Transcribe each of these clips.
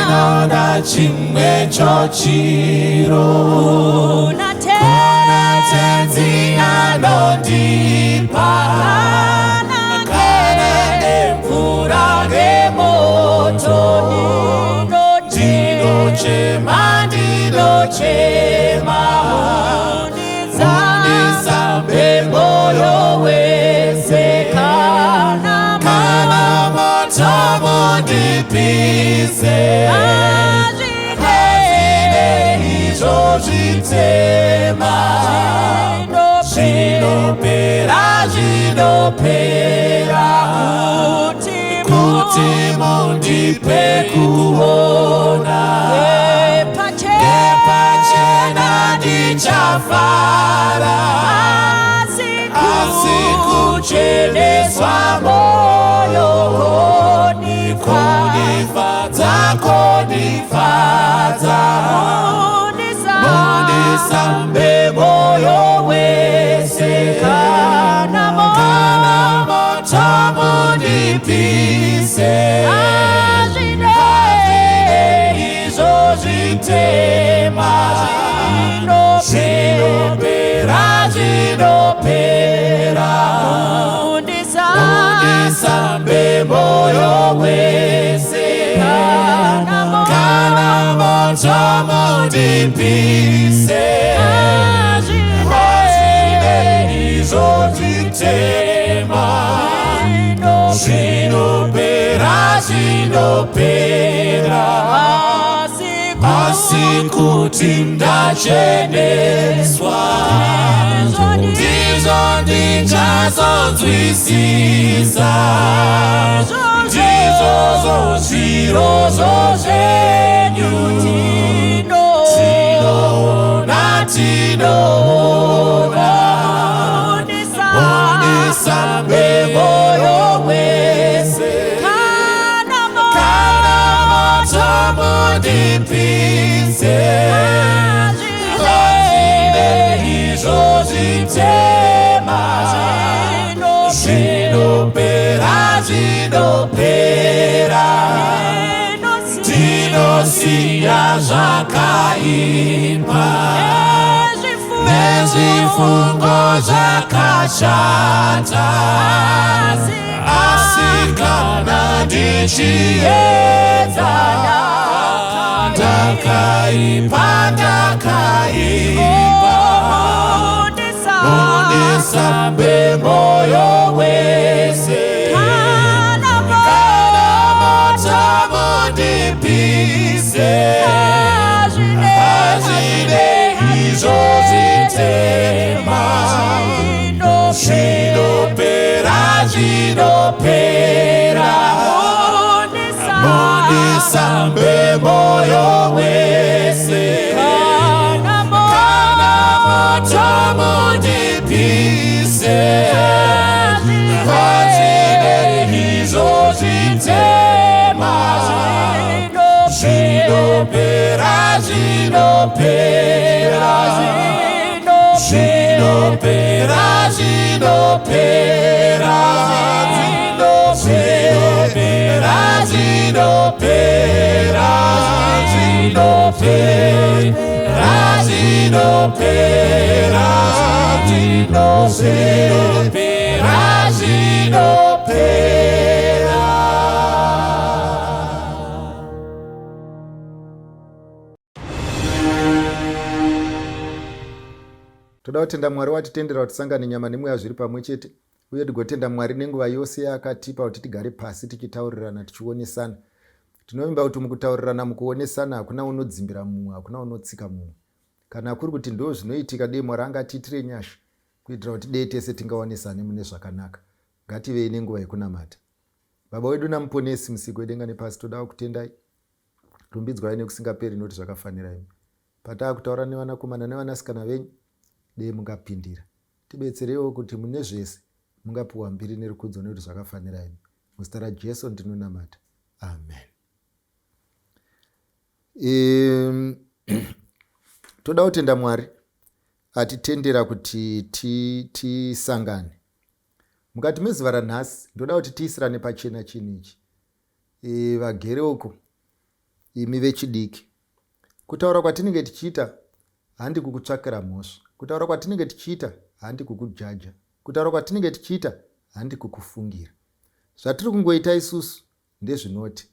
Anoda chimwe chochiro Kuna tenzi anondipa Kana nemvura nemoto Ndinochema Undisambe moyo wese Kana moto mundipise Hazine izvo zvitema Zvinopera Kuti mundipe kuona Nepachena ndichafara Asi kucheneswa moyo Konifadza Mundisambe moyo wese Kana moto mundipise Hazine izvo zvitema Zvinopera Mundisambe moyo wese Kana moto mundipise Hazine izvo zvitema Zvinopera Asi kuti ndacheneswa Ndizvo ndingazonzwisisa Ndizvozvo zvirozvo zvenyu Tinoona Mundisambe moyo wese Kana moto mundipise Hazine izvo zvitema Zvinopera Tinosiya zvakaipa Nezvifungo zvakashata Asi kana ndichiedza Ndakaipa Mundisambe moyo wese Kana moto mundipise Hazine izvo zvitema Zvinopera Mundisambe moyo wese Kana moto mundipise Hazine izvo zvitema Zvinopera Toda kutenda Mwari watitendera kuti tisangane nyama nemweya zviri pamwe chete, uye tigotenda Mwari nenguva yose yakatipa kuti tigare pasi tichitaurirana tichionesana. Tinovimba kuti mukutaurirana mukuonesana hakuna unodzimbira mumwe, hakuna unotsika mumwe. Kana kuri kuti ndo zvinoitika dei Mwari angatiitire nyasha kuitira kuti dei tese tingaonesane mune zvakanaka. Ngativei nenguva yekunamata. Baba wedu namuponesi musiko wedenga nepasi, toda kutendai. Rumbidzwai nekusingaperi noti zvakafanira imi. Pataa kutaura nevanakomana nevanasikana venyu, dei mungapindira. Tibetserewo kuti mune zvese mungapuwa mbiri nerukudzo nekuti zvakafanira imi. Muzita raJesu ndinonamata. Amen. Toda kutenda Mwari atitendera kuti tisangane. Mukati mezuva ranhasi ndoda kuti tiisirane pachena chinhu ichi. Vagere uko imi vechidiki, kutaura kwatinenge tichiita handi kukutsvakira mhosva, kutaura kwatinenge tichiita handi kukujaja, kutaura kwatinenge tichiita handi kukufungira. Zvatiri kungoita isusu ndezvinoti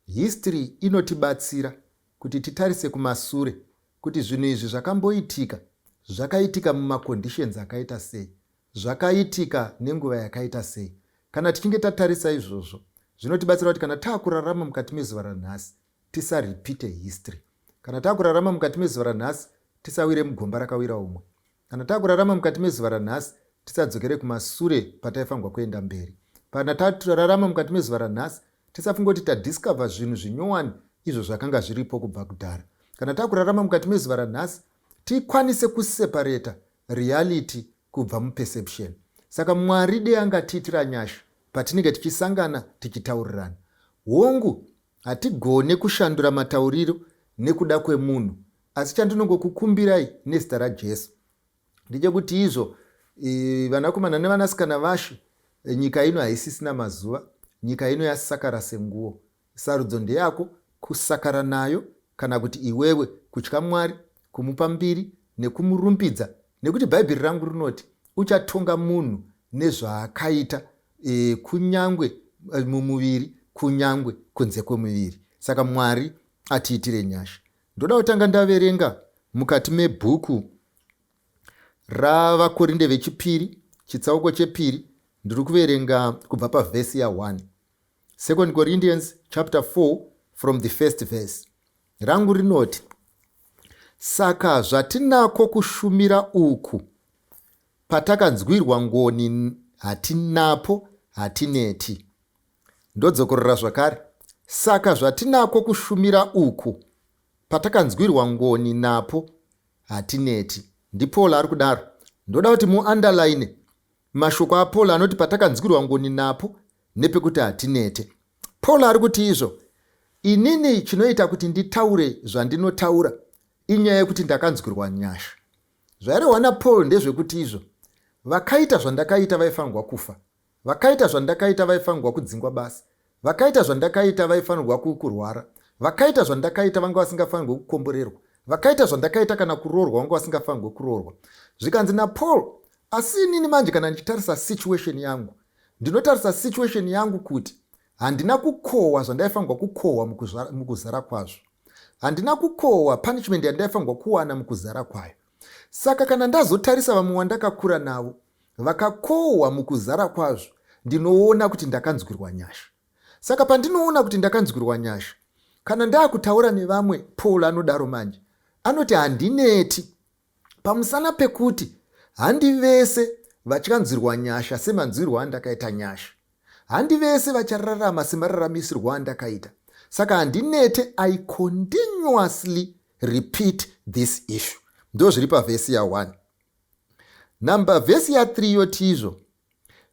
history inotibatsira kuti titarise kumasure kuti zvinhu izvi zvakamboitika, zvakaitika mumaconditions akaita sei, zvakaitika nenguva yakaita sei. Kana tichinge tatarisa izvozvo, zvinotibatsira kuti kana taakurarama mukati mezuva ranhasi tisaripite history. Kana taakurarama mukati mezuva ranhasi tisawire mugomba rakawira umwe. Kana taakurarama mukati mezuva ranhasi tisadzokere kumasure pataifanirwa kuenda mberi. Kana taakurarama mukati mezuva ranhasi tisafunga kuti tadiscover zvinhu zvinyowani izvo zvakanga zviripo kubva kudhara. Kana taakurarama mukati mezuva ranhasi tikwanise kuseparata reality kubva muperception. Saka Mwari dei angatiitira nyasha patinenge tichisangana tichitaurirana. Hongu hatigone kushandura matauriro nekuda kwemunhu, asi chandinongokukumbirai nezita raJesu ndechekuti izvo vanakomana nevanasikana vashi, nyika ino haisisina mazuva, nyika ino yasakara senguo. Sarudzo ndeyako kusakara nayo kana kuti iwewe kutya Mwari, kumupa mbiri nekumurumbidza, nekuti Bhaibheri rangu rinoti uchatonga munhu nezvaakaita kunyangwe mumuviri kunyangwe kunze kwemuviri. Saka Mwari atiitire nyasha. Ndoda kutanga ndaverenga mukati mebhuku ravakorinde vechipiri chitsauko chepiri, ndiri kuverenga kubva pavhesi ya1. 2 Corinthians chapter 4 from the first verse. Rangu rinoti, saka zvatinako kushumira uku patakanzwirwa ngoni hatinapo hatineti. Ndodzokorora zvakare, saka zvatinako kushumira uku patakanzwirwa ngoni napo hatineti. NdiPaul ari kudaro. Ndoda kuti muunderline mashoko aPaul anoti patakanzwirwa ngoni napo nepekuti hatinete. Paul ari kuti izvo, inini chinoita kuti nditaure zvandinotaura inyaya yekuti ndakanzwirwa nyasha. Zvairehwa naPaul ndezvekuti izvo, vakaita zvandakaita vaifanirwa kufa, vakaita zvandakaita vaifanirwa kudzingwa basa, vakaita zvandakaita vaifanirwa kurwara, vakaita zvandakaita vanga vasingafanirwa kukomborerwa, vakaita zvandakaita kana kuroorwa vanga vasingafanirwa kuroorwa. Zvikanzi naPaul, asi inini manje kana ndichitarisa situation yangu, ndinotarisa situation yangu kuti handina kukohwa zvandaifanirwa kukohwa mukuzara kwazvo, handina kukohwa punishment yandaifanirwa kuwana mukuzara kwayo. Saka kana ndazotarisa vamwe wandakakura navo vakakohwa mukuzara kwazvo, ndinoona kuti ndakanzwirwa nyasha. Saka pandinoona kuti ndakanzwirwa nyasha, kana ndaakutaura nevamwe, Paul anodaro manje, anoti handineti, pamusana pekuti handi vese vachanzwirwa nyasha semanzwirwo andakaita nyasha, handi vese vachararama semararamisirwo andakaita. Saka handinete, I continuously repeat this issue. Ndo zviri pavhesi ya1. Namba vhesi ya3 yoti izvo,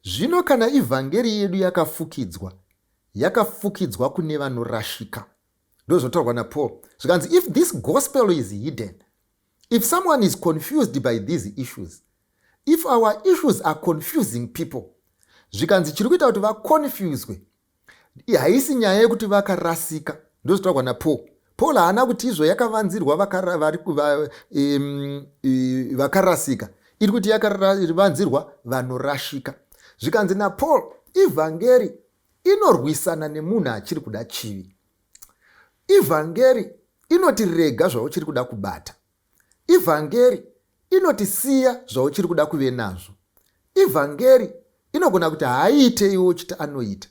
zvino kana ivhangeri yedu yakafukidzwa kune vanorashika. Ndo zvotaurwa naPaul. Zvikanzi if this gospel is hidden, if someone is confused by these issues, if our issues are confusing people, zvikanzi chiri kuita kuti vakonfuswe, haisi nyaya yekuti vakarasika. Ndo zvotaurwa naPaul. Paul haana kuti izvo yakavanzirwa vakarasika, iri kuti yakavanzirwa vanorashika. Zvikanzi naPaul, ivhangeri inorwisana nemunhu achiri kuda chivi. Ivhangeri inotirega zvauchiri kuda kubata. Ivhangeri inotisiya zvauchiri kuda kuve nazvo. Ivhangeri inogona kuti haaite iwo chiti anoita.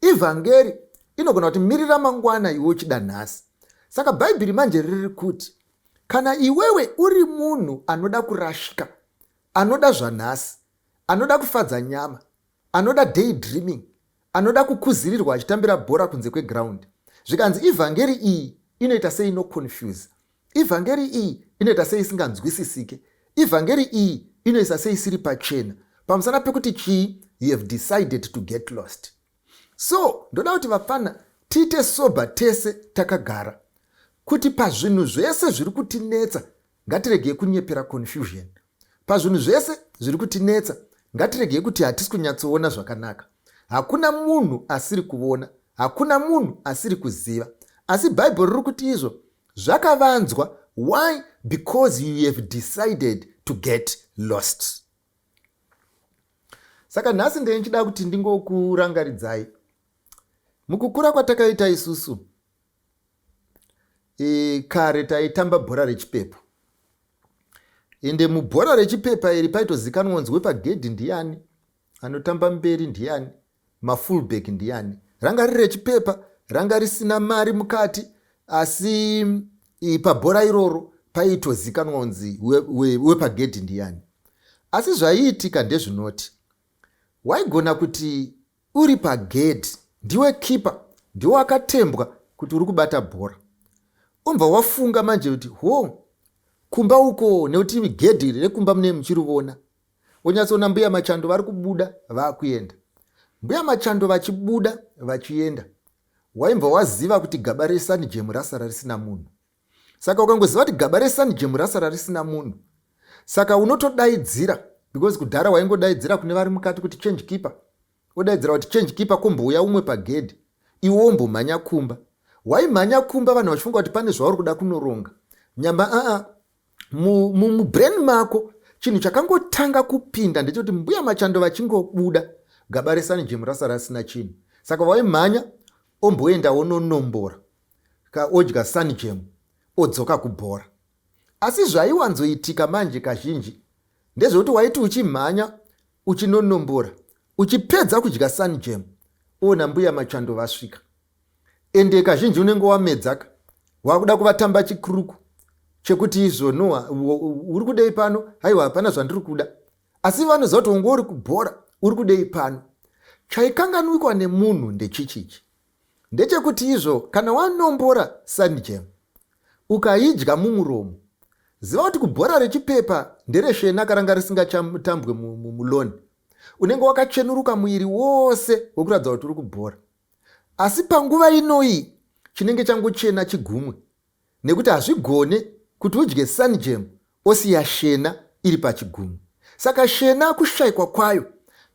Ivhangeri inogona kuti mirira mangwana iwo chida nhasi. Saka Bhaibheri manje riri kuti kana iwewe uri munhu anoda kurashika, anoda zvanhasi, anoda kufadza nyama, anoda daydreaming, anoda kukuzirirwa achitambira bhora kunze kweground, zvikanzi ivhangeri iyi inoita sei inoconfuse, ivhangeri iyi inoita sei isinganzwisisike, ivhangeri iyi inoisa sei isiri pachena, pamusana pekuti chii, you have decided to get lost. So ndoda kuti vapana tiite sober tese takagara, kuti pazvinhu zvese zviri kutinetsa ngatiregei kunyepera confusion. Pazvinhu zvese zviri kutinetsa ngatiregei kuti hatisi kunyatsoona zvakanaka. Hakuna munhu asiri kuona, hakuna munhu asiri kuziva, asi bhaibheri riri kuti izvo zvakavanzwa. Why? Because you have decided to get lost. Saka nhasi ndechida kuti ndingokurangaridzai mukukura kwatakaita isusu. Kare taitamba bhora rechipepa, ende mubhora rechipepa iri paitozikanwa nzwe pagedhi ndiani, anotamba mberi ndiani, mafullback ndiani. Ranga riri rechipepa, ranga risina mari mukati, asi pabhora iroro paitozikanwa nzi wepagedhi ndiani. Asi zvaiitika ndezvinoti waigona kuti uri pagedhi ndiwe kipa, ndiwe wakatembwa kuti uri kubata bhora. Umbva wafunga manje kuti kumba uko, nekuti gedhi rekumba mune muchiriona. Wonyatsoona mbuya Machando vari kubuda vakuenda, mbuya Machando vachibuda vachienda. Waimbva waziva kuti gaba resani jemu rasara risina munhu. Saka ukangoziva kuti gaba resani jemu rasara risina munhu, saka unotodaidzira, because kudhara waingodaidzira kune vari mukati kuti change keeper, wodaidzira kuti change keeper kumbouya umwe pagedhi, iwe wombomhanya kumba. Waimhanya kumba vanhu vachifunga kuti pane zvauri kuda kunoronga. Nyamba mubrain mako chinhu chakangotanga kupinda ndechoti mbuya Machando vachingobuda gaba resani jemu rasara risina chinhu. Saka waimhanya omboenda wononombora odya sani jemu odzoka kubhora. Asi zvaiwanzoitika manje kazhinji ndezvekuti waiti uchimhanya uchinonombora, uchipedza kudya sani jemu, ona mbuya Machando vasvika. Ende kazhinji unenge wamedzaka, wakuda kuvatamba chikuruku chekuti izvo noa uri kudei pano, haiwa hapana zvandiri kuda. Asi vanoziva kuti unge uri kubhora uri kudei pano. Chaikanganwikwa nemunhu ndechichichi, ndechekuti izvo kana wanombora sani jemu ukaidya mumuromo, ziva kuti kubhora rechipepa ndereshena karanga risingachatambwe muloni. Unenge wakachenuruka muiri wose wekuratidza kuti uri kubhora. Asi panguva inoyi chinenge changochena chigumwe, nekuti hazvigone kuti udye sani jemu osiya shena iri pachigumwe. Saka shena kushayikwa kwayo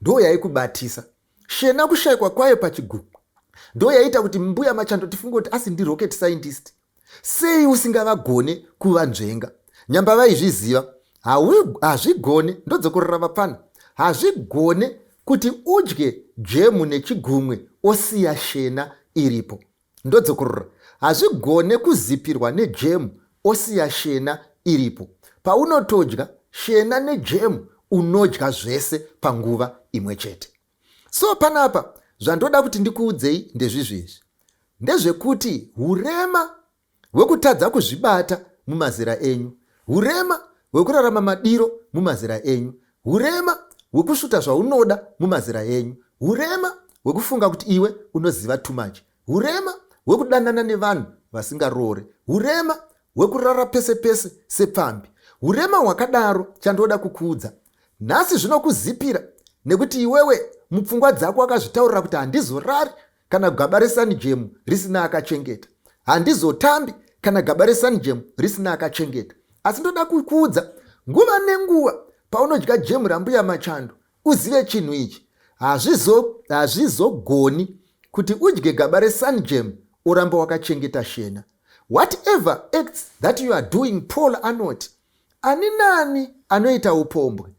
ndo yaikubatisa. Shena kushayikwa kwayo pachigumwe ndo yaita kuti mbuya Machando tifunge kuti asi ndi rocket scientist, sei usingavagone kuvanzvenga. Nyamba vaizviziva hazvigone, ndodzokurarama pano, hazvigone kuti udye jemu nechigumwe osiya shena iripo. Ndodzokurora, hazvigone kuzipirwa nejemu osiya shena iripo. Paunotodya shena nejemu unodya zvese panguva imwe chete. So panapa zvandoda kuti ndikuudzei ndezvizvizvi, ndezvekuti hurema hwekutadza kuzvibata mumazera enyu, hurema hwekurarama madiro mumazera enyu, hurema hwekusvuta zvaunoda mumazera enyu, hurema hwekufunga kuti iwe unoziva too much, hurema hwekudanana nevanhu vasingaroore, hurema hwekurara pese pese sepfambi. Hurema hwakadaro chandoda kukuudza nhasi zvinokuzipira, nekuti iwewe mupfungwa dzako wakazvitaurira kuti handizorari kana gaba resani jemu risina akachengeta, handizotambi kana gaba resani jemu risina akachengeta. Asi ndoda kukuudza nguva nenguva paunodya jemu rambuya Machando uzive chinhu ichi, hazvizogoni kuti udye gaba resani jemu uramba wakachengeta shena. Whatever acts that you are doing, Paul anoti, ani nani anoita upombwe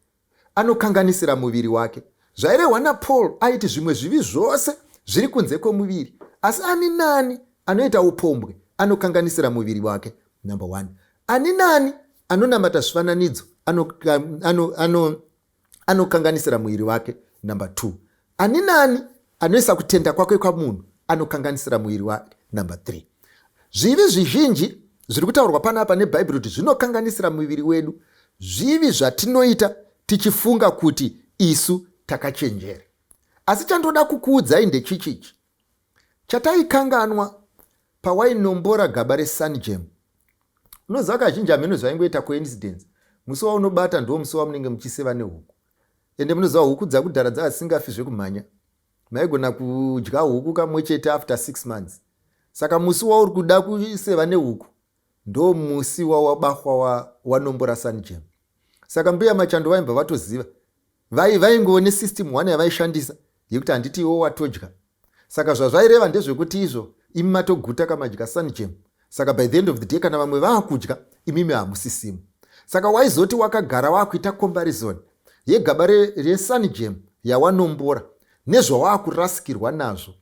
anokanganisira muviri wake. Zvairehwa naPaul aiti zvimwe zvivi zvose zviri kunze kwomuviri, asi ani nani anoita upombwe anokanganisira muviri wake. Number 1. Ani nani anonamata zvifananidzo anokanganisira muviri wake. Number 2. Ani nani anoisa kutenda kwake kwamunhu anokanganisira muviri wake. Number 3. Zvivi zvizhinji zviri kutaurwa panapa nebhaibheri kuti zvinokanganisira muviri wedu, zvivi zvatinoita tichifunga kuti isu takachenjera. Asi chandoda kukuudzai ndechichichi, chataikanganwa pawainombora gaba resani jemu. Unoziva kazhinji hameno zvaingoita coincidence, musi waunobata ndo musi wamunenge muchiseva nehuku. Ende munoziva huku dzakudhara dzavasingafi zvekumhanya, maigona kudya huku kamwe chete after 6 months. Saka musi wauri kuda kuseva nehuku ndo musi wawabahwa wanombora sani jemu. Saka mbuya Machando vaimba vatoziva, vaingone system 1 yavaishandisa yekuti handiti iwo watodya. Saka zvazvaireva ndezvekuti izvo imi matoguta kamadya sunjam. Saka by the end of the day kana vamwe vaakudya imimi hamusisimo. Saka waizoti wakagara wakuita comparison yegaba resunjam yawanombora nezvawakurasikirwa nazvo,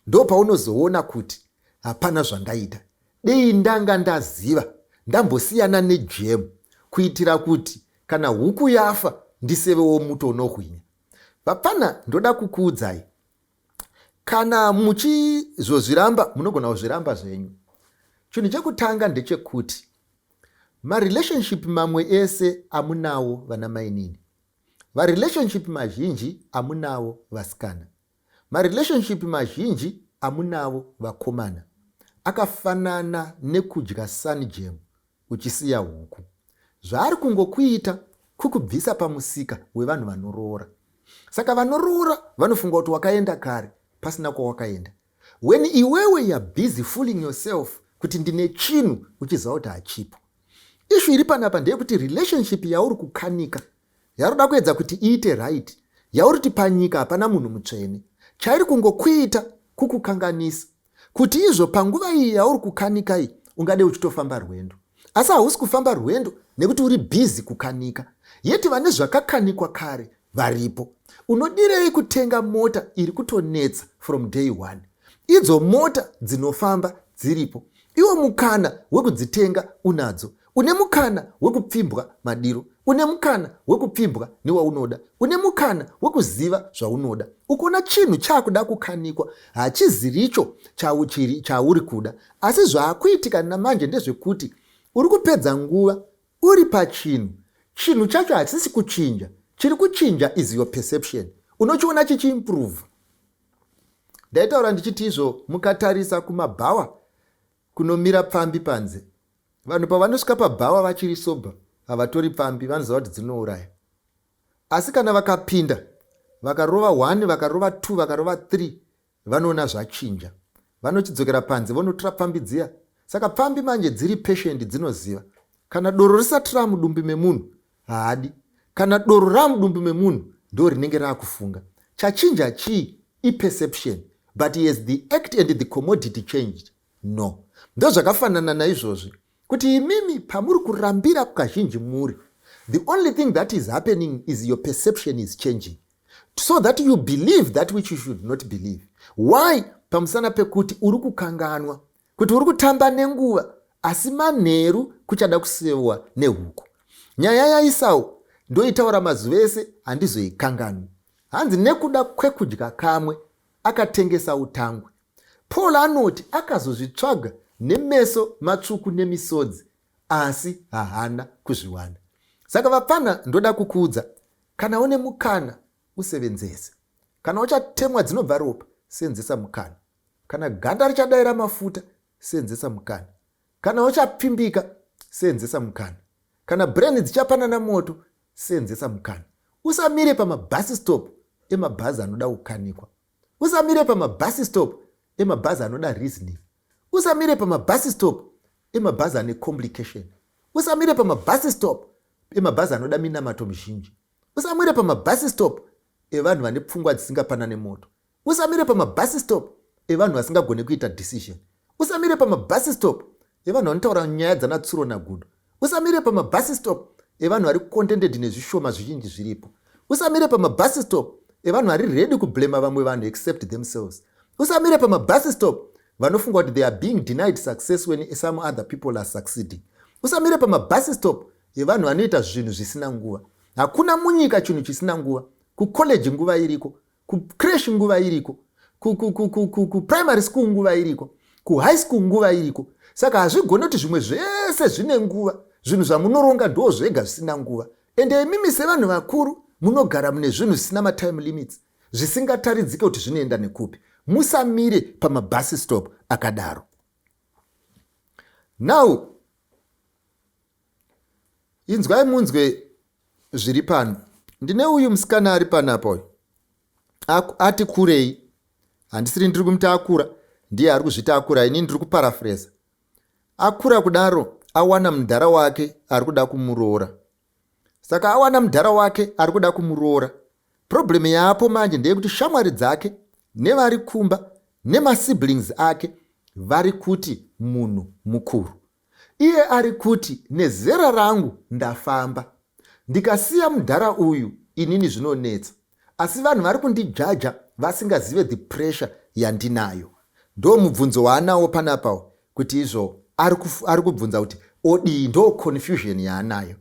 ndo paunozoona kuti hapana zvandaita. Dei ndanga ndaziva ndambosiyana nejemu kuitira kuti kana huku yafa ndisevewo muto unohwinya. Vapana ndoda kukuudzai, kana muchizozviramba munogona kuzviramba zvenyu. Chinhu chekutanga ndechekuti marelationship mamwe ese amunawo vana mainini. Varelationship mazhinji amunawo vasikana. Marelationship mazhinji amunawo vakomana. Akafanana nekudya sunjam uchisiya huku. Zvaari kungokuita kukubvisa pamusika wevanhu vanoroora. Saka vanoroora vanofunga kuti wakaenda kare pasina kwawakaenda. When iwewe you are busy fooling yourself kuti ndine chinhu uchiziva kuti hachipo. Ishu iri panapa ndeyekuti relationship yauri kukanika yaroda kuedza kuti iite right, yauri kuti panyika hapana munhu mutsvene, chairi kungokuita kukukanganisa kuti izvo panguva iyi yauri kukanika iyi ungade uchitofamba rwendo. Asi hausi kufamba rwendo nekuti uri busy kukanika. Yeti vane zvakakanikwa kare varipo. Unodirei kutenga mota iri kutonetsa from day one? Idzo mota dzinofamba dziripo. Iwo mukana wekudzitenga unadzo. Une mukana wekupfimbwa madiro. Une mukana wekupfimbwa newaunoda. Une mukana wekuziva zvaunoda. Ukona chinhu chakuda kukanikwa hachiziricho chauri kuda. Asi zvaakuitika namanje ndezvekuti uri kupedza nguva uri pachinhu. Chinhu chacho hachisi kuchinja. Chiri kuchinja is your perception. Unochiona chichiimprove. Ndaitaura ndichiti izvo mukatarisa kumabhawa kunomira pfambi panze. Vanhu pavanosvika pabhawa vachiri soba havatori pfambi, vanoziva kuti dzinouraya. Asi kana vakapinda vakarova 1, vakarova 2, vakarova 3, vanoona zvachinja. Vanochidzokera panze vonotora pfambi dziya. Saka pfambi manje dziri patient, dzinoziva kana doro risati ramudumbi memunhu haadi, kana doro ramudumbi memunhu ndo rinenge raakufunga. Chachinja chii? I-perception. But yes, the act and the commodity changed. No. Ndo zvakafanana naizvozvi kuti imimi pamuri kurambira kazhinji muri, the only thing that is happening is your perception is changing, so that you believe that which you should not believe. Why? Pamusana pekuti uri kukanganwa, kuti uri kutamba nenguva asi manheru kuchada kusewa nehuku. Nyaya yaIsau ndoitaura mazuva ese handizoikanganwi. Hanzi nekuda kwekudya kamwe akatengesa utangwe. Paul anoti akazozvitsvaga nemeso matsvuku nemisodzi asi hahana kuzviwana. Saka vapana ndoda kukuudza, kana une mukana usevenzese. Kana uchatemwa dzinobva ropa, senzesa mukana. Kana ganda richadaira mafuta, senzesa mukana. Kana uchapfimbika, senzesa mukana. Kana brain dzichapanana moto, senzesa mukana. Usamire pamabhasi stop emabhazi anoda kukanikwa. Usamire pamabhasi stop emabhazi anoda reasoning. Usamire pamabhasi stop emabhazi ane complication. Usamire pamabhasi stop emabhazi anoda minamato mizhinji. Usamire pamabhasi stop evanhu vane pfungwa dzisingapanane moto. Usamire pamabhasi stop evanhu vasingagone kuita decision. Usamire pamabhasi stop evanhu vanotaura nyaya dzanatsuro nagudo. Usamire pamabhasi stop evanhu vari contented nezvishoma zvizhinji zviripo. Usamire pamabhasi stop evanhu vari ready kublema vamwe vanhu except themselves. Usamire pamabhasi stop vanofunga kuti they are being denied success when some other people are succeeding. Usamire pamabhasi stop evanhu vanoita zvinhu zvisina nguva. Hakuna munyika chinhu chisina nguva. Kucollege nguva iriko, kucrash nguva iriko, kuprimary school nguva iriko, kuhigh school nguva iriko. Saka hazvigone kuti zvimwe zvese zvine nguva, zvinhu zvamunoronga ndo zvega zvisina nguva. Ende mimi sevanhu vakuru munogara mune zvinhu zvisina matime limits, zvisingataridzike kuti zvinoenda nekupi. Musamire pamabhasi stop akadaro. Now, inzwai munzwe zviri pano. Ndine uyu musikana ari panapo uyu. Ati kurei. Handisiri ndiri kumuti akura. Ndiye ari kuzvita akura. Ini ndiri kuparaphrase. Akura kudaro, awana mudhara wake ari kuda kumuroora. Saka awana mudhara wake ari kuda kumuroora. Problem yaapo manje ndeyekuti shamwari dzake nevari kumba nemasiblings ake vari kuti munhu mukuru. Iye ari kuti nezera rangu ndafamba, ndikasiya mudhara uyu inini zvinonetsa, asi vanhu vari kundijaja vasingazive the pressure yandinayo. Ndo mubvunzo waanawo panapawo kuti izvo ari kubvunza kuti odii, ndo confusion yaanayo.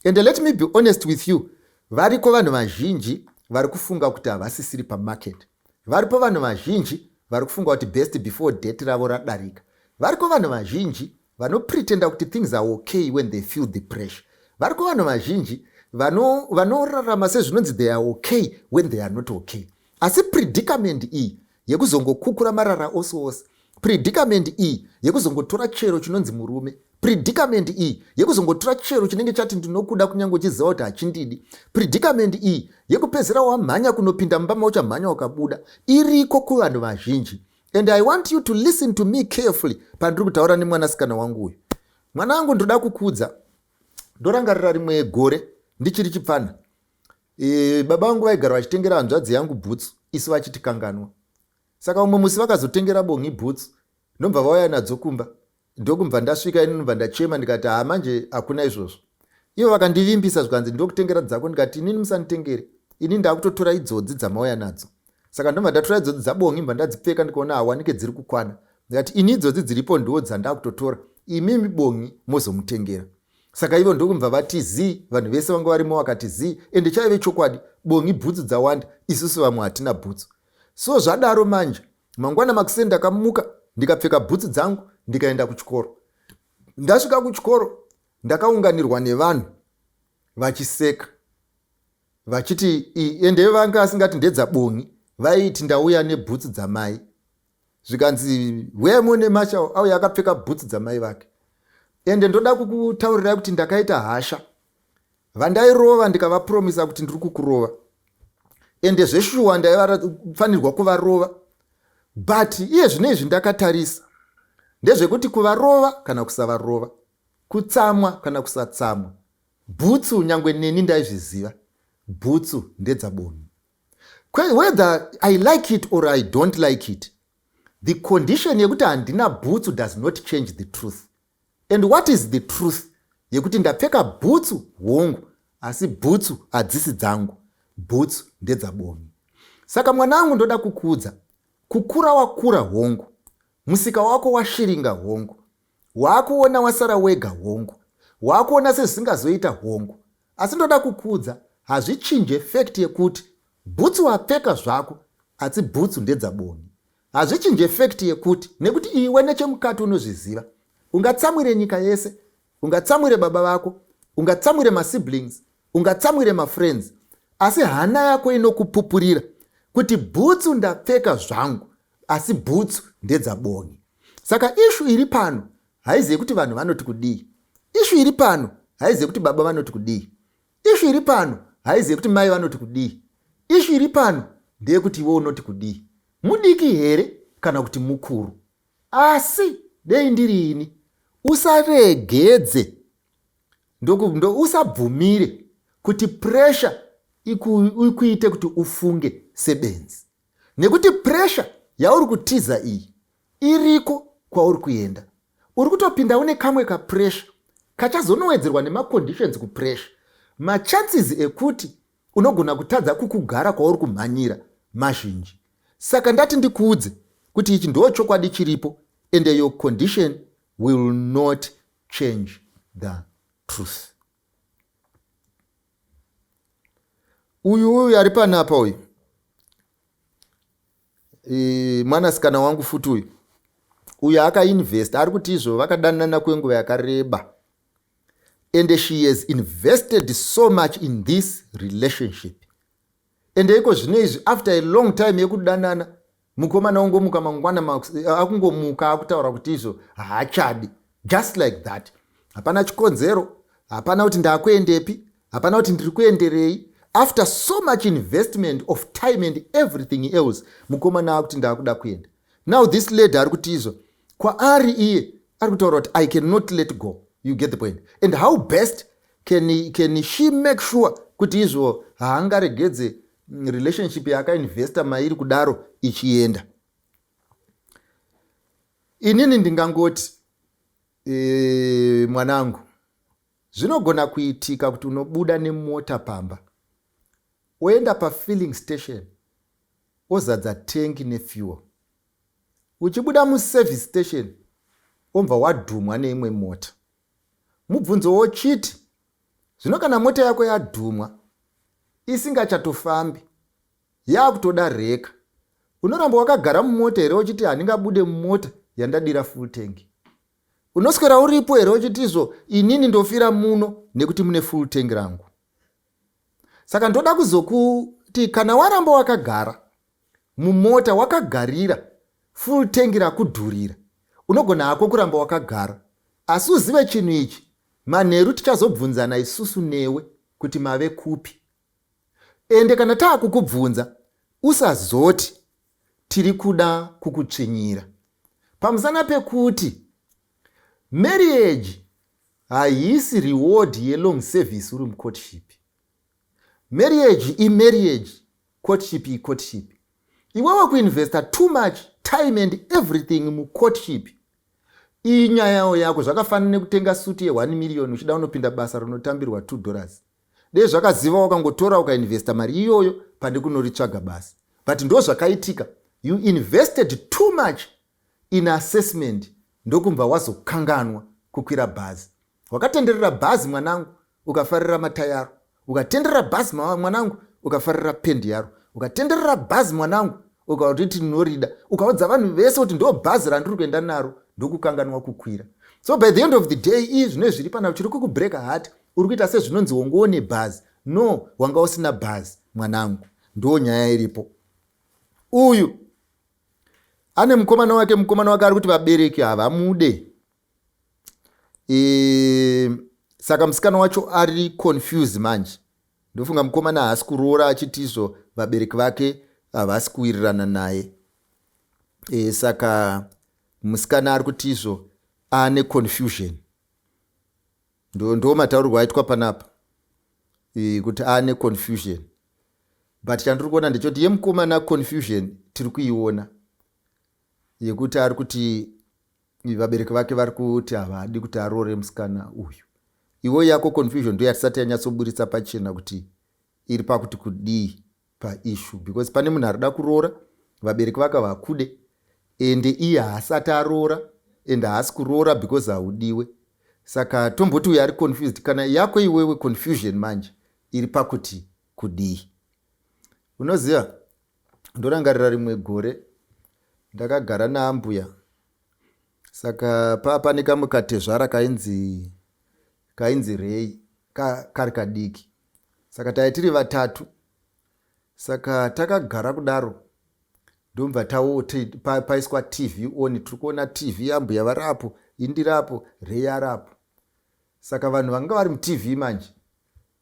And let me be honest with you, variko vanhu vazhinji vari kufunga kuti havasisiri pamarket. Varipo vanhu vazhinji vari kufunga kuti best before date ravo radarika. Variko vanhu vazhinji vanopretenda kuti things are okay when they feel the pressure. Variko vanhu vazhinji vanorarama sezvinonzi they are okay when they are not okay. Asi predicament iyi yekuzongokukura marara ose ose, predicament iyi yekuzongotora chero chinonzi murume, predicament iyi yekuzongotora chero chinenge chati ndinokuda kunyange uchiziva kuti hachindidi, predicament iyi yekupedzera wamhanya kunopinda mumba mauchamhanya ukabuda, iriko kuvanhu vazhinji. And I want you to listen to me carefully pandiri kutaura nemwanasikana wangu uyu. Mwana wangu ndoda kukudza, ndorangarira rimwe gore ndichiri chipfana. Baba vangu vaigara vachitengera hanzvadzi yangu bhutsu, isu vachitikanganwa. Saka umwe musi vakazotengera bongi bhutsu, ndobva vauya nadzo kumba. Ndokubva ndasvika ini ndobva ndachema ndikati manje hakuna izvozvo. Ivo vakandivimbisa zvikanzi ndokutengera dzako, ndikati inini musanditengere, ini ndakutotora idzodzi dzamauya nadzo. Saka ndobva ndatora idzodzi dzabongi mbva ndadzipfeka ndikaona hawanike dziri kukwana. Ndikati ini idzodzi dziripo ndiwo dzandakutotora, imimi bongi mozomutengera. Saka ivo ndokubva vati zii, vanhu vese vanga varimo vakati zii, ende chaive chokwadi, bongi bhutsu dzawanda, isusu vamwe hatina bhutsu. So zvadaro manje, mangwana makuseni ndakamuka, ndikapfeka bhutsu dzangu, ndikaenda kuchikoro. Ndasvika kuchikoro, ndakaunganirwa nevanhu vachiseka, vachiti ende vanga asingati ndedzabongi, vaiti ndauya nebhutsu dzamai. Zvikanzi wemo neMachando auya akapfeka bhutsu dzamai vake. Ende ndoda kukutaurira kuti ndakaita hasha. Vandairova ndikavapromisa kuti ndiri kukurova. Ende zveshuwa ndaifanirwa kuvarova. But iye zvinezvi ndakatarisa ndezvekuti kuvarova kana kusavarova, kutsamwa kana kusatsamwa, bhutsu nyangwe neni ndaizviziva, bhutsu ndedzabongi. Whether I like it or I don't like it, the condition yekuti handina bhutsu does not change the truth. And what is the truth? Yekuti ndapfeka bhutsu hongu, asi bhutsu hadzisi dzangu, bhutsu ndedzabongi. Saka mwanangu ndoda kukudza, kukura wakura hongu, musika wako washiringa hongu, wakuona wasara wega hongu, wakuona sezvisingazoita hongu. Asi ndoda kukudza, hazvichinje fact yekuti bhutsu wapfeka zvako, asi bhutsu ndedzabongi. Hazvichinje fact yekuti nekuti iwe nechemukati unozviziva, ungatsamwire nyika yese, ungatsamwire baba vako, ungatsamwire masiblings, ungatsamwire mafriends, asi hana yako inokupupurira kuti bhutsu ndapfeka zvangu, asi bhutsu ndedzabongi. Saka ishu iri pano haizivi kuti vanhu vanoti kudii. Ishu iri pano haizivi kuti baba vanoti kudii. Ishu iri pano haizivi kuti mai vanoti kudii. Ishu iri pano ndeyekuti iwe unoti kudii. Mudiki here kana kuti mukuru. Asi dei ndiri ini, usaregedze, usabvumire kuti pressure ikuite kuti ufunge sebenzi. Nekuti pressure yauri kutiza iyi iriko kwauri kuenda. Uri kutopinda une kamwe ka pressure kachazonowedzerwa nemaconditions kupressure. Machances ekuti unogona kutadza kukugara kwauri kumhanyira mazhinji. Saka ndati ndikuudze kuti ichi ndo chokwadi chiripo, and your condition will not change the truth. Uyu ari panapa uyu, mwanasikana wangu futi uyu akainvest, ari kuti izvo vakadanana kwenguva yakareba, and she has invested so much in this relationship. And iko zvino izvi after a long time yekudanana, mukomana ungomuka mangwana akungomuka akutaura kuti izvo haachadi, just like that. Hapana chikonzero, hapana kuti ndakuendepi, hapana kuti ndiri kuenderei. After so much investment of time and everything else, mukomana akuti ndakuda kuenda. Now this lady ari kuti izvo kwaari iye ari kutaura kuti I cannot let go. You get the point. And how best can she make sure kuti izvo haangaregedze relationship yakainvesta mairi kudaro ichienda. inini ndingangoti mwanangu, zvinogona kuitika kuti unobuda nemota pamba, oenda pafilling station, ozadza tengi nefuel. Uchibuda muservice station, omva wadhumwa neimwe mota. Mubvunzo wochiti, zvino kana mota yako yadhumwa, isingachatofambi, yakutoda reka, unoramba wakagara mumota here uchiti handingabude mumota yandadira full tank? Unoswera uripo here uchiti izvo inini ndofira muno nekuti mune full tank rangu? Saka ndoda kuzokuti kana waramba wakagara mumota wakagarira full tank rakudhurira, unogona hako kuramba wakagara. Asi uzive chinhu ichi, manheru tichazobvunzana isusu newe kuti mave kupi. Ende kana taakukubvunza, usazoti tiri kuda kukutsvinyira. Pamusana pekuti marriage haisi reward yelong service uri mucourtship. Marriage imarriage, courtship icourtship. Iwewe kuinvesta too much time and everything mucourtship, iyi nyaya yako zvakafanana nekutenga suti ye1 million uchida unopinda basa rinotambirwa $2. Dei zvakaziva wakangotora ukainvesta mari iyoyo pande kunoritsvaga basa. But ndo zvakaitika, you invested too much in assessment, ndokumva wazokanganwa kukwira bhazi. Wakatenderera bhazi mwanangu, ukafarira matayaro. Ukatenderera bhazi mwanangu, ukafarira pendi yaro. Ukatenderera bhazi mwanangu, ukautiti norida. Ukaudza vanhu vese kuti ndo bhazi randiri kuenda naro, ndokukanganwa kukwira. So by the end of the day, izvino zviri pana uchiri kukubreka heart, uri kuita sezvinonzi wongoone bhazi. No, wanga usina bhazi mwanangu. Ndo nyaya iripo. Uyu ane mukomana wake ari kuti vabereki havamude. Saka musikana wacho ari confused manje. Ndofunga mukomana haasi kuroora achiti izvo vabereki vake havasi kuwirirana naye. Saka musikana ari kuti izvo ane confusion. Ndo mataurirwo aitwa panapa, kuti ane confusion. But chandiri kuona ndechoti yemukomana confusion tiri kuiona, yekuti ari kuti vabereki vake vari kuti havadi kuti aroore musikana uyu. Iwo yako confusion ndo yatisati yanyatsoburitsa pachena kuti iri pakuti kudii paissue, because pane munhu arida kuroora, vabereki vake vakude, ende iye haasati aroora, ende haasi kuroora because haudiwe. Saka tomboti uyu ari confused. Kana yako iwewe confusion manje iri pakuti kudii. Unoziva, ndorangarira rimwe gore ndakagara naambuya. Saka pane kamukatezvara kainzi Rei, kari kadiki. Saka taitiri vatatu. Saka takagara kudaro, ndomva paiswa TV oni, tiri kuona TV, ambuya variapo, indirapo, Rei arapo. Saka vanhu vanga vari muTV manje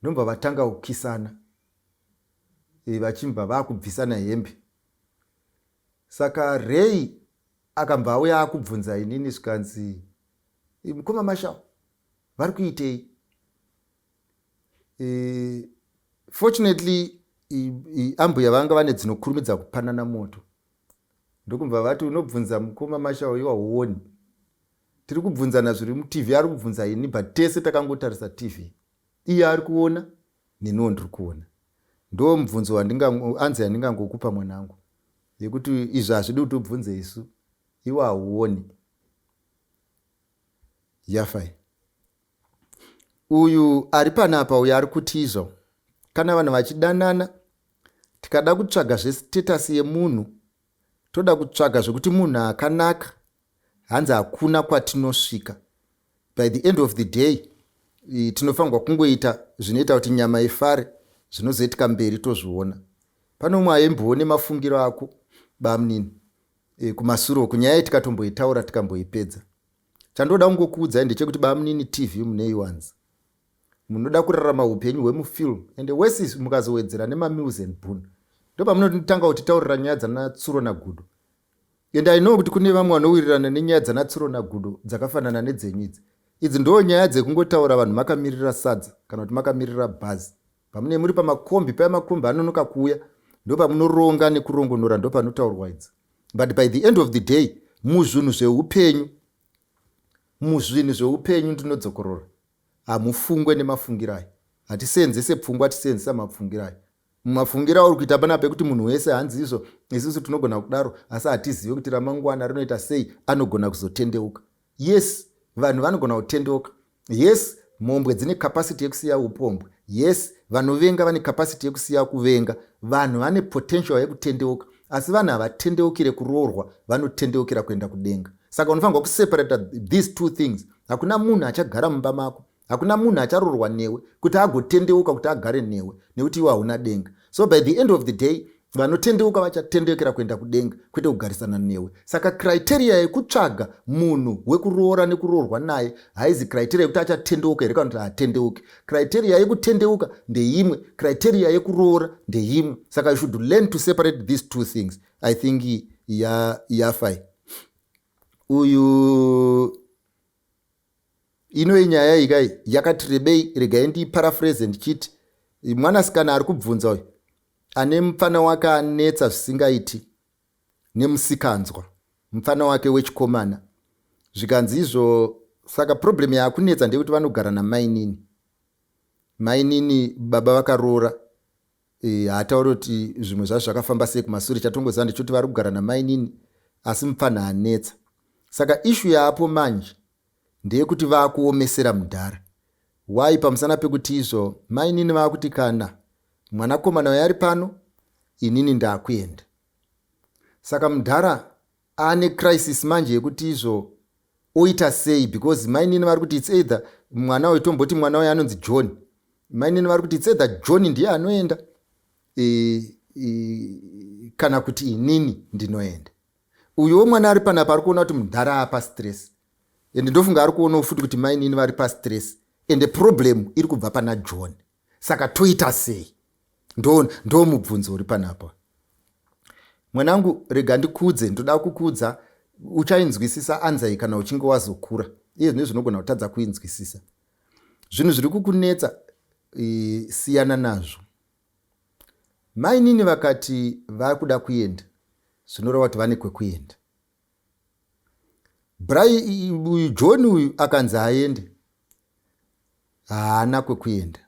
ndomva vatanga kukisana, vachimba vakubvisana hembe. Saka Rei akambva auya akubvunza inini zvikanzi, mukoma Machando vari kuitei? Fortunately ambuya vanga vane dzinokurumidza kupanana moto. Ndokumva vati unobvunza mukoma Machando iwa huoni. Tiri kubvunzana zviri muTV, ari kubvunza ini, but tese takangotarisa TV. Iye ari kuona, neniwo ndiri kuona. Ndo mubvunzo anzi yandingangokupa mwanangu, yekuti izvi hazvidi kuti ubvunze isu, iwe hauoni. Yafai. Uyu ari panapa, uyu ari kuti izvo, kana vanhu vachidanana, tikada kutsvaga zvestatus yemunhu, toda kutsvaga zvekuti munhu akanaka, hanzi hakuna kwatinosvika. By the end of the day, tinofanirwa kungoita zvinoita kuti nyama ifare, zvinozoitika mberi tozviona. Pano umwe aimboone mafungiro ako bamunini kumasuro kunyaya tikatomboitaura tikamboipedza. Chandoda kungokuudzai ndechekuti bamunini TV muneiwanza, munoda kurarama upenyu hwemufilm, ende wesi mukazowedzera nemameals and boon, ndo pamunotanga kutitaurira nyaya dzanatsuro nagudo. And I know kuti kune vamwe vanowirirana nenyaya dzanatsuro nagudo dzakafanana nedzenyidzi. Idzi ndo nyaya dzekungotaura vanhu makamirira sadza kana kuti makamirira bhazi. Pamune muri pamakombi, pamakombi anonoka kuuya, ndo pamunoronga nekurongonora, ndo panotaurwa idzi. But by the end of the day, muzvinhu zveupenyu ndinodzokorora. Hamufungwe nemafungiro ayo. Hatiseenzese pfungwa, tiseenzesa mafungiro ayo. Mumafungiro uri kuita pana pekuti munhu wese hanzi izvo, isusu tinogona kudaro, asi hatizivi kuti ramangwana rinoita sei, anogona kuzotendeuka. Yes, vanhu vanogona kutendeuka. Yes, mhombwe dzine kapasiti yekusiya upombwe. Yes, vanovenga vane kapasiti yekusiya kuvenga. Vanhu vane potential yekutendeuka, asi vanhu havatendeukire kuroorwa, vanotendeukira kuenda kudenga. Saka unofanirwa kuseparata these two things. Hakuna munhu achagara mumba mako, hakuna munhu acharoorwa newe kuti agotendeuka kuti agare newe, nekuti iwe hauna denga. So by the end of the day, vanotendeuka vachatendeukira kuenda kudenga, kwete kugarisana newe. Saka criteria yekutsvaga munhu wekuroora nekuroorwa naye haizi criteria yekuti achatendeuka here kana kuti haatendeuki. Criteria yekutendeuka ndeimwe, criteria yekuroora ndeimwe. Saka you should learn to separate these two things. I think yafai. Uyu ino inyaya ikai yakati rebei, regai ndiparaphrase ndichiti, mwanasikana ari kubvunza uyu ane mufana wake anetsa zvisingaiti nemusikanzwa, mufana wake wechikomana. Zvikanzi izvo, saka problem yaakunetsa ndekuti vanogara namainini. Mainini baba vakaroora, hatauri kuti zvimwe zvazvo zvakafamba sei kumashure, chatongoziva ndechoti vari kugara namainini, asi mufana anetsa. Saka ishu yaapo manje ndeyekuti vaakuomesera Mundara. Wai pamusana pekuti izvo mainini vaakuti kana mwanakomana waye ari pano, inini ndaakuenda. Saka Mundara ane crisis manje yekuti izvo oita sei, because mainini vari kuti it's either mwana waye, tomboti mwana waye anonzi John, mainini vari kuti it's either John ndiye anoenda kana kuti inini ndinoenda. Uyo mwana ari panapa ari kuona kuti Mundara apa stress, ende ndofunga ari kuona futi kuti mainini vari pa stress, ende problem iri kubva pana John. Saka toita sei? Ndo mubvunzo uri panapa. Mwanangu, rega ndikudze, ndoda kukudza, uchainzwisisa anzai kana uchinge wazokura. Iye zvine zvinogona kutadza kuinzwisisa. Zvinhu zviri kukunetsa, siyana nazvo. Mainini vakati vakuda kuenda, zvinoreva kuti vane kwekuenda. John uyu akanzi aende, haana kwekuenda.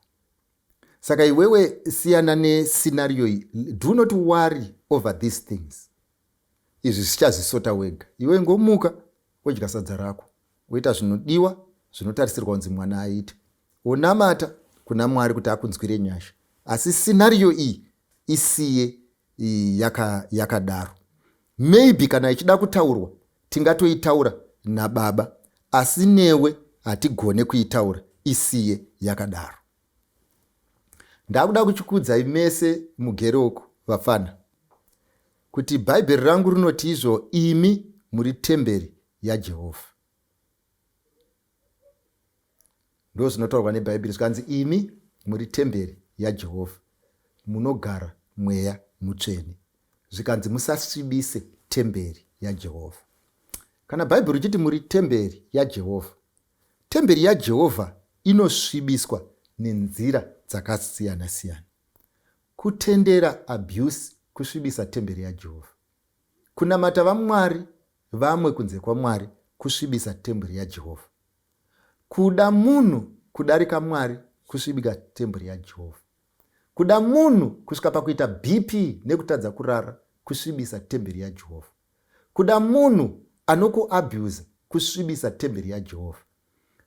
Saka iwewe siyana nescenario iyi. Do not worry over these things. Izvi zvichazvisota wega. Iwe ngomuka, wodya sadza rako, woita zvinodiwa, zvinotarisirwa kunzi mwana aite. Onamata kuna Mwari kuti akunzwire nyasha. Asi scenario iyi isiye yakadaro. Maybe kana ichida kutaurwa, tingatoitaura nababa, asi newe hatigone kuitaura, isiye yakadaro. Ndakuda kuchikudzai mese mugeroko vafana, kuti Bhaibheri rangu rinoti izvo, imi muri temberi yaJehovha. Ndo zvinotaurwa neBhaibheri, zvikanzi imi muri temberi yaJehovha, munogara mweya mutsvene. Zvikanzi musasvibise temberi yaJehovha. Kana Bhaibheri richiti muri temberi yaJehovha, temberi yaJehovha inosvibiswa nenzira dzakasiyana siyana. Kutendera abuse kusvibisa temberi yaJehovha. Kunamata vaMwari vamwe kunze kwaMwari kusvibisa temberi yaJehovha. Kuda munhu kudarika Mwari kusvibika temberi yaJehovha. Kuda munhu kusvika pakuita BP nekutadza kurara kusvibisa temberi yaJehovha. Kuda munhu anokuabuse kusvibisa temberi yaJehovha.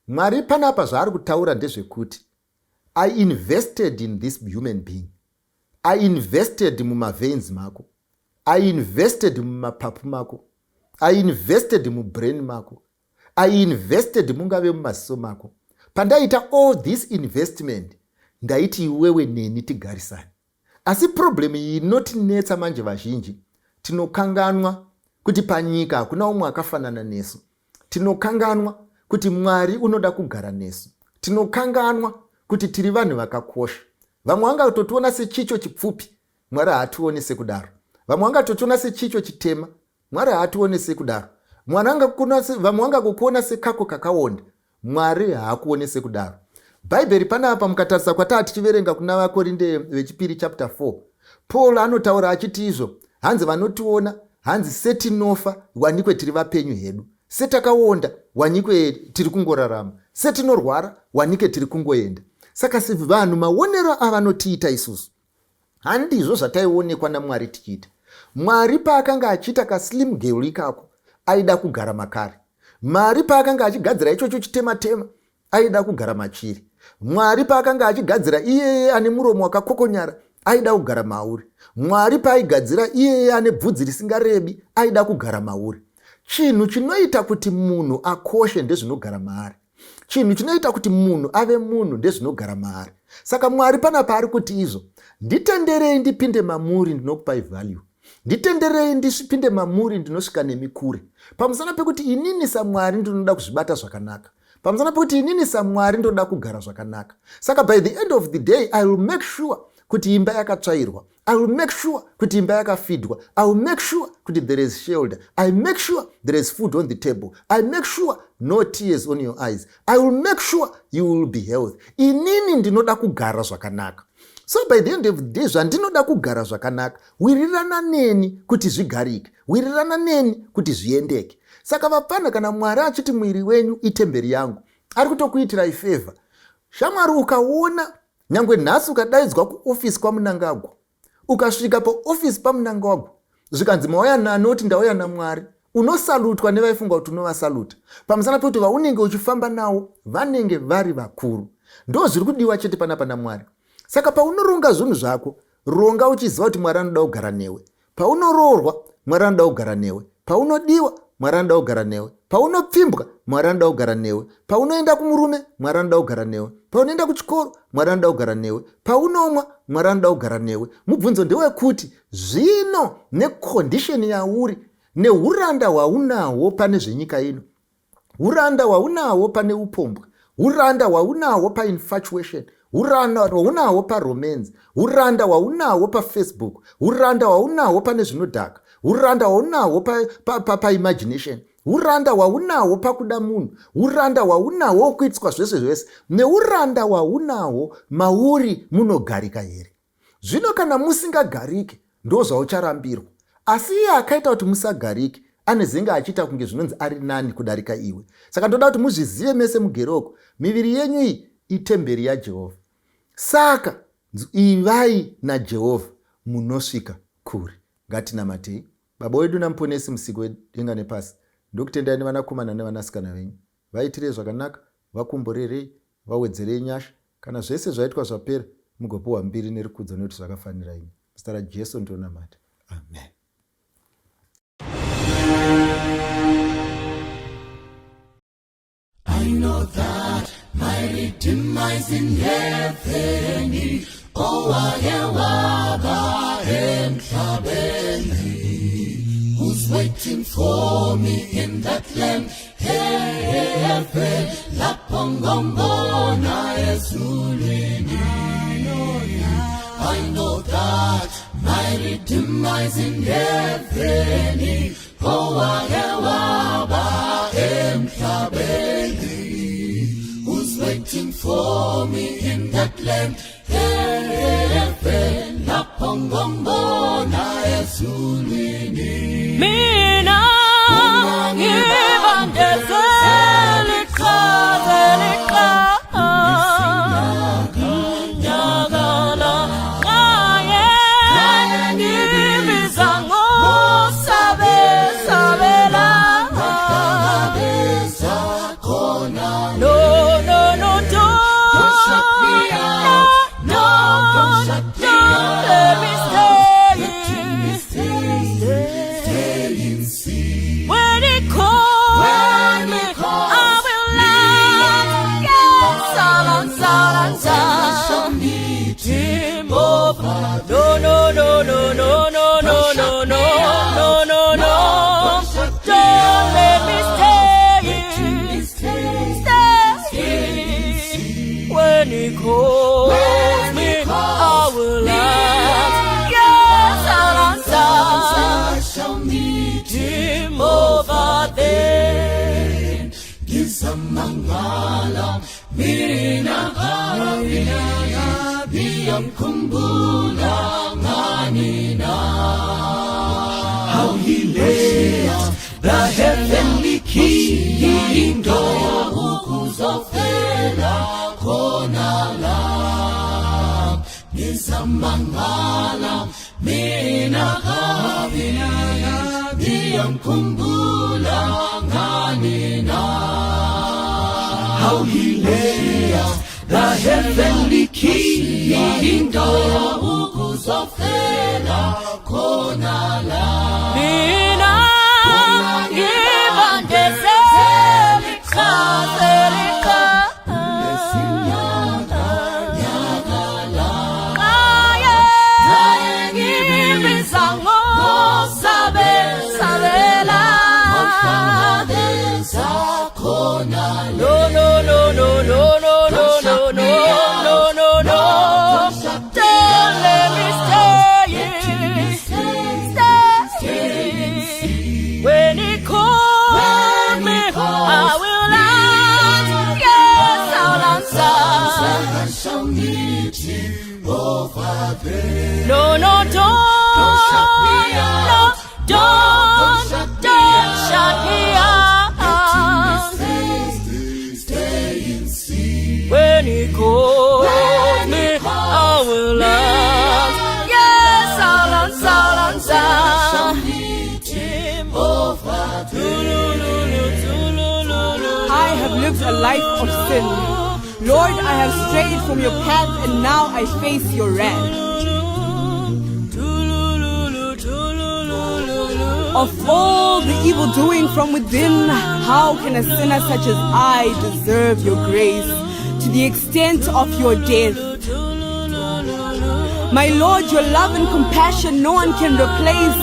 Mwari panapa zvaari kutaura ndezvekuti, I invested in this human being. I invested mumaveins mako. I invested mumapapu mako. I invested mubrain mako. I invested mungave mumaziso mako. Pandaita all this investment, ndaiti iwewe neni tigarisane. Asi problem iyi inotinetsa manje vazhinji. Tinokanganwa kuti panyika hakuna umwe akafanana nesu. Tinokanganwa kuti Mwari unoda kugara nesu. Tinokanganwa kuti tiri vanhu vakakosha. Vamwe vangatotiona sechicho chipfupi, Mwari haatione sekudaro. Vamwe vangatotiona sechicho chitema, Mwari haatione sekudaro. Vamwe vangakuona sekako kakaonda, Mwari haakuone sekudaro. Bhaibheri panapa mukatarisa kwatava tichiverenga kuna vaKorinde vechipiri chapter 4, Paul anotaura achiti izvo, hanzi vanotiona hanzi setinofa wanikwe tiri vapenyu hedu, setakaonda wanikwe tiri kungorarama, setinorwara wanikwe tiri kungoenda. Saka sevanhu maonero avanotiita isusu handizvo zvataionekwa naMwari tichiita. Mwari paakanga achiita kaslim girl ikako aida kugara makare. Mwari paakanga achigadzira ichocho chitema-tema aida kugara machiri. Mwari paakanga achigadzira iyeye ane muromo wakakokonyara aida kugara mauri. Mwari paaigadzira iyeye ane bvudzi risingarebi aida kugara mauri. Chinhu chinoita kuti munhu akoshe ndezvinogara maari. Chinhu chinoita kuti munhu ave munhu ndezvinogara maari. Saka Mwari pana paari kuti izvo, nditenderei ndipinde mamuri ndinokupai value. Nditenderei ndipinde mamuri ndinosvika nemikure. Pamusana pekuti inini saMwari ndinoda kuzvibata zvakanaka. Pamusana pekuti inini saMwari ndinoda kugara zvakanaka. Saka by the end of the day I will make sure kuti imba yakatsvairwa. I will make sure kuti imba yakafidwa. I will make sure kuti there is shelter. I make sure there is food on the table. I make sure no tears on your eyes. I will make sure you will be healthy. Inini ndinoda kugara zvakanaka. So by the end of the day zvandinoda kugara zvakanaka, wirirana neni kuti zvigarike, wirirana neni kuti zviendeke. Saka vapana kana Mwari achiti mwiri wenyu itemberi yangu, ari kutokuitirai favor. Shamwari ukaona nyangwe nhasi ukadaidzwa kuofisi kwaMunangagwa, ukasvika paofisi paMunangagwa zvikanzi mauya nanoti ndauya naMwari, unosalutwa nevaifunga kuti unovasaluta. Pamusana pekuti vaunenge uchifamba nawo vanenge vari vakuru. Ndo zviri kudiwa chete panapa naMwari. Saka paunoronga zvinhu zvako, ronga uchiziva kuti Mwari anoda kugara newe. Paunoroorwa, Mwari anoda kugara newe. Paunodiwa, Mwari anoda kugara newe. Paunopfimbwa, Mwari anoda kugara newe. Paunoenda kumurume, Mwari anoda kugara newe. Paunoenda kuchikoro, Mwari anoda kugara newe. Paunomwa, Mwari anoda kugara newe. Mubvunzo ndewekuti zvino necondition yauri, neuranda hwaunahwo pane zvenyika ino, uranda hwaunahwo pane upombwa, uranda hwaunahwo painfatuation, uranda hwaunahwo paromance, uranda hwaunahwo paFacebook, uranda hwaunahwo pane zvinodhaka, uranda hwaunahwo paimagination, uranda hwaunahwo pakuda munhu, uranda hwaunahwo wokuitwa zvese zvese, neuranda hwaunahwo mauri munogarika here. Zvino kana musingagarike ndo zvaucharambirwa. Asi iye akaita kuti musagarike anezenga achiita kunge zvinonzi ari nani kudarika iwe. Saka ndoda kuti muzvizive mese mugeroko, miviri yenyu iyi itemberi yaJehovha. Saka ivai naJehovha munosvika kure. Ngatinamatei. Baba wedu namuponesi musiki wedenga nepasi, ndokutendai nevanakomana nevanasikana venyu. Vaitire zvakanaka, vakomborerei, vawedzerei nyasha, kana zvese zvaitwa zvapera mugopiwa mbiri nerikudzo nekuti zvakafanira imi. Zita raJesu ndinonamata. Amen. I know that my Redeemer is in heaven. Oh, I am who's waiting for me in that land. Heaven, la pongomona ezulini. I know that my Redeemer is in heaven. Oh, I am who's waiting for me in that land. Heaven, la pongomona ezulini. Mina ngibandezelika nyagala ngaye ngibiza ngosabela no don't shut me out, no don't shut me out, let me stay and see. When it calls me, I will laugh. Yes, I'll meet him over. No, don't let me stay. When he calls me, I will laugh. Yes, I shall meet him over there. Gisamangala, Mirina, Biyam Kumbula, Manina. how he laid the heavenly kingdom ukuzofela khona la nizamangala mina kabi niyamkhumbula ngani na how he laid the heavenly kingdom ukuzofela khona la Mina ngibandezeli chazelika Aye ngibizango sabela No no no no no no no no no no no Don't let me stay When he calls me I will answer Yes I'll answer No no don't shut me out Don't shut me out When he calls me, I will answer. Yes, I'll answer. I have lived a life of sin. Lord, I have strayed from your path and now I face your wrath. Of all the evil doing from within, how can a sinner such as I deserve your grace to the extent of your death? My Lord, your love and compassion no one can replace.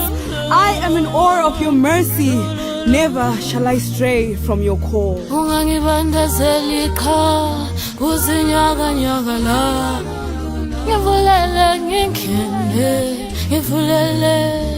I am in awe of your mercy. Never shall I stray from your call. Ungangibandezeli uzinyakanyaka la ngivulele ngingene ngivulele